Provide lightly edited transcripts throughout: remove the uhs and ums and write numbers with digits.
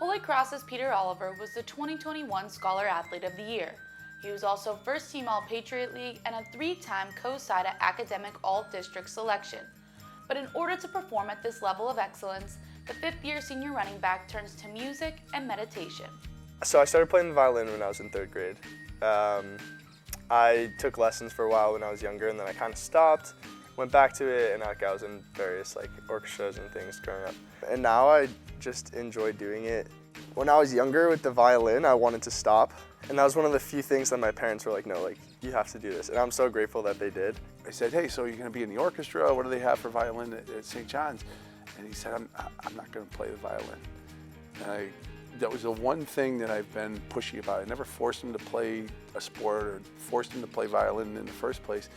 Holy Cross's Peter Oliver was the 2021 Scholar-Athlete of the Year. He was also first team All-Patriot League and a 3-time COSIDA Academic All-District selection. But in order to perform at this level of excellence, the 5th-year senior running back turns to music and meditation. So I started playing the violin when I was in 3rd grade. I took lessons for a while when I was younger, and then I kind of stopped, went back to it, and I was in various orchestras and things growing up. And now I just enjoy doing it. When I was younger with the violin, I wanted to stop, and that was one of the few things that my parents were like, no, you have to do this. And I'm so grateful that they did. I said, hey, so you're going to be in the orchestra? What do they have for violin at St. John's? And he said, I'm not going to play the violin. And that was the one thing that I've been pushy about. I never forced him to play a sport or forced him to play violin in the first place.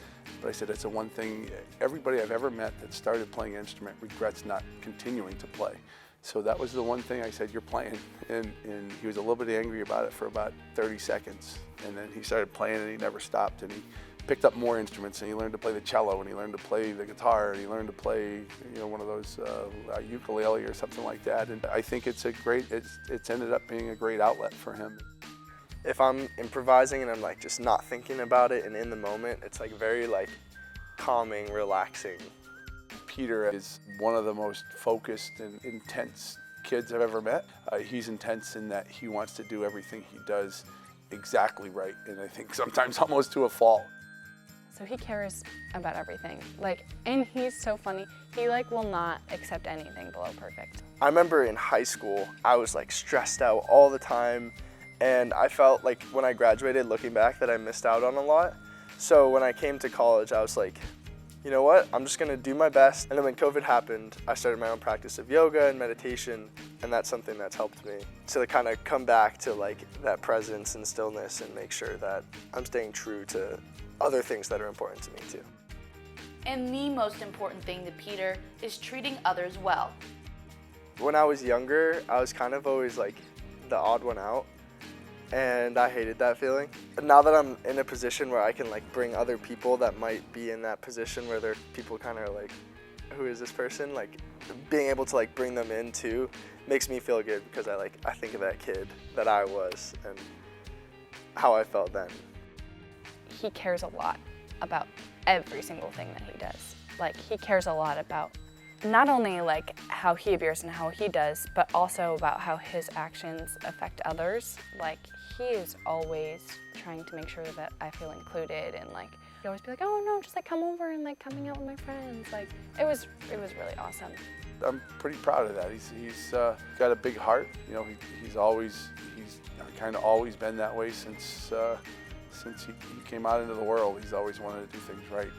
But I said, it's the one thing everybody I've ever met that started playing an instrument regrets not continuing to play. So that was the one thing I said, you're playing. And he was a little bit angry about it for about 30 seconds. And then he started playing and he never stopped. And he picked up more instruments, and he learned to play the cello, and he learned to play the guitar, and he learned to play, one of those ukulele or something like that. And I think it's ended up being a great outlet for him. If I'm improvising and I'm just not thinking about it and in the moment, it's very calming, relaxing. Peter is one of the most focused and intense kids I've ever met. He's intense in that he wants to do everything he does exactly right, and I think sometimes almost to a fault. So he cares about everything, and he's so funny. He will not accept anything below perfect. I remember in high school, I was stressed out all the time, and I felt when I graduated, looking back, that I missed out on a lot. So when I came to college, I was you know what, I'm just gonna do my best. And then when COVID happened, I started my own practice of yoga and meditation, and that's something that's helped me to kind of come back to that presence and stillness and make sure that I'm staying true to other things that are important to me too. And the most important thing to Peter is treating others well. When I was younger, I was kind of always the odd one out, and I hated that feeling. But now that I'm in a position where I can bring other people that might be in that position where they're people kind of who is this person? Being able to bring them in too makes me feel good, because I think of that kid that I was and how I felt then. He cares a lot about every single thing that he does. He cares a lot about not only how he appears and how he does, but also about how his actions affect others. He is always trying to make sure that I feel included, and he'd always be oh no, just come over and hang out with my friends. It was really awesome. I'm pretty proud of that. He's got a big heart. He's kind of always been that way since he came out into the world. He's always wanted to do things right.